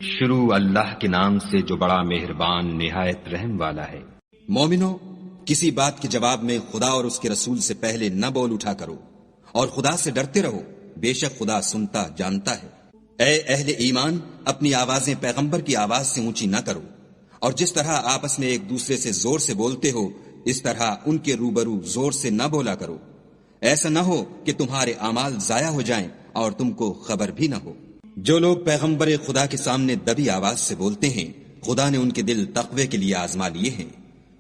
شروع اللہ کے نام سے جو بڑا مہربان نہایت رحم والا ہے۔ مومنو، کسی بات کے جواب میں خدا اور اس کے رسول سے پہلے نہ بول اٹھا کرو، اور خدا سے ڈرتے رہو، بے شک خدا سنتا جانتا ہے۔ اے اہل ایمان، اپنی آوازیں پیغمبر کی آواز سے اونچی نہ کرو، اور جس طرح آپس میں ایک دوسرے سے زور سے بولتے ہو اس طرح ان کے روبرو زور سے نہ بولا کرو، ایسا نہ ہو کہ تمہارے اعمال ضائع ہو جائیں اور تم کو خبر بھی نہ ہو۔ جو لوگ پیغمبر خدا کے سامنے دبی آواز سے بولتے ہیں، خدا نے ان کے دل تقوی کے لیے آزما لیے ہیں،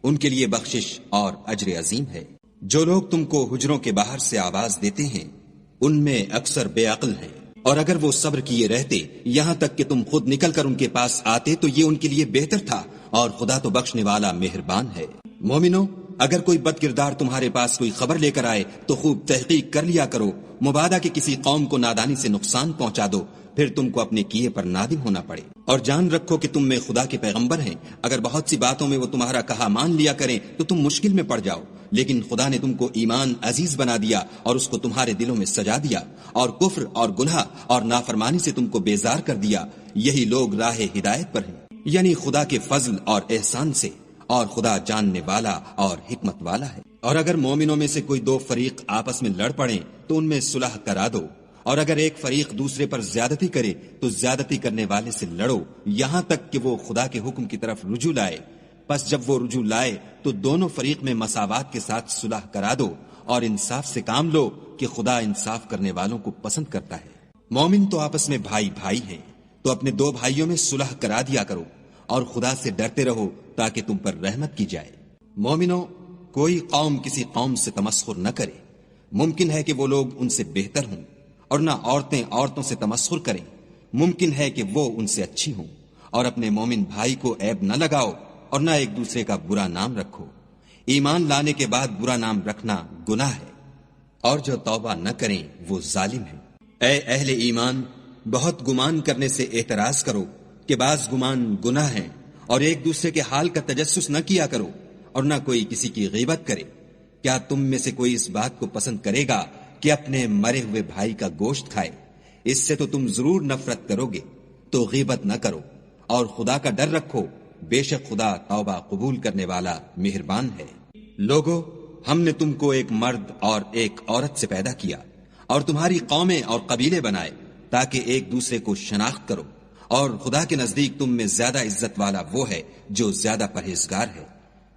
ان کے لیے بخشش اور اجر عظیم ہے۔ جو لوگ تم کو حجروں کے باہر سے آواز دیتے ہیں ان میں اکثر بے عقل ہیں، اور اگر وہ صبر کیے رہتے یہاں تک کہ تم خود نکل کر ان کے پاس آتے تو یہ ان کے لیے بہتر تھا، اور خدا تو بخشنے والا مہربان ہے۔ مومنو، اگر کوئی بد کردار تمہارے پاس کوئی خبر لے کر آئے تو خوب تحقیق کر لیا کرو، مبادا کہ کسی قوم کو نادانی سے نقصان پہنچا دو، پھر تم کو اپنے کیے پر نادم ہونا پڑے۔ اور جان رکھو کہ تم میں خدا کے پیغمبر ہیں، اگر بہت سی باتوں میں وہ تمہارا کہا مان لیا کریں تو تم مشکل میں پڑ جاؤ، لیکن خدا نے تم کو ایمان عزیز بنا دیا اور اس کو تمہارے دلوں میں سجا دیا، اور کفر اور گناہ اور نافرمانی سے تم کو بیزار کر دیا۔ یہی لوگ راہ ہدایت پر ہیں، یعنی خدا کے فضل اور احسان سے، اور خدا جاننے والا اور حکمت والا ہے۔ اور اگر مومنوں میں سے کوئی دو فریق آپس میں لڑ پڑیں تو ان میں صلح کرا دو، اور اگر ایک فریق دوسرے پر زیادتی کرے تو زیادتی کرنے والے سے لڑو، یہاں تک کہ وہ خدا کے حکم کی طرف رجوع لائے۔ پس جب وہ رجوع لائے تو دونوں فریق میں مساوات کے ساتھ صلح کرا دو، اور انصاف سے کام لو کہ خدا انصاف کرنے والوں کو پسند کرتا ہے۔ مومن تو آپس میں بھائی بھائی ہیں، تو اپنے دو بھائیوں میں صلح کرا دیا کرو، اور خدا سے ڈرتے رہو تاکہ تم پر رحمت کی جائے۔ مومنو، کوئی قوم کسی قوم سے تمسخر نہ کرے، ممکن ہے کہ وہ لوگ ان سے بہتر ہوں، اور نہ عورتیں عورتوں سے تمسخر کریں، ممکن ہے کہ وہ ان سے اچھی ہوں۔ اور اپنے مومن بھائی کو عیب نہ لگاؤ، اور نہ ایک دوسرے کا برا نام رکھو، ایمان لانے کے بعد برا نام رکھنا گناہ ہے، اور جو توبہ نہ کریں وہ ظالم ہیں۔ اے اہل ایمان، بہت گمان کرنے سے اعتراض کرو کہ بعض گمان گناہ ہیں، اور ایک دوسرے کے حال کا تجسس نہ کیا کرو، اور نہ کوئی کسی کی غیبت کرے۔ کیا تم میں سے کوئی اس بات کو پسند کرے گا کہ اپنے مرے ہوئے بھائی کا گوشت کھائے؟ اس سے تو تم ضرور نفرت کرو گے، تو غیبت نہ کرو، اور خدا کا ڈر رکھو، بے شک خدا توبہ قبول کرنے والا مہربان ہے۔ لوگو، ہم نے تم کو ایک مرد اور ایک عورت سے پیدا کیا، اور تمہاری قومیں اور قبیلے بنائے تاکہ ایک دوسرے کو شناخت کرو، اور خدا کے نزدیک تم میں زیادہ عزت والا وہ ہے جو زیادہ پرہیزگار ہے۔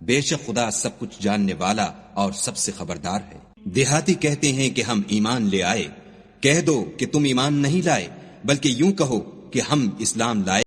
بے شک خدا سب کچھ جاننے والا اور سب سے خبردار ہے۔ دیہاتی کہتے ہیں کہ ہم ایمان لے آئے، کہہ دو کہ تم ایمان نہیں لائے، بلکہ یوں کہو کہ ہم اسلام لائے۔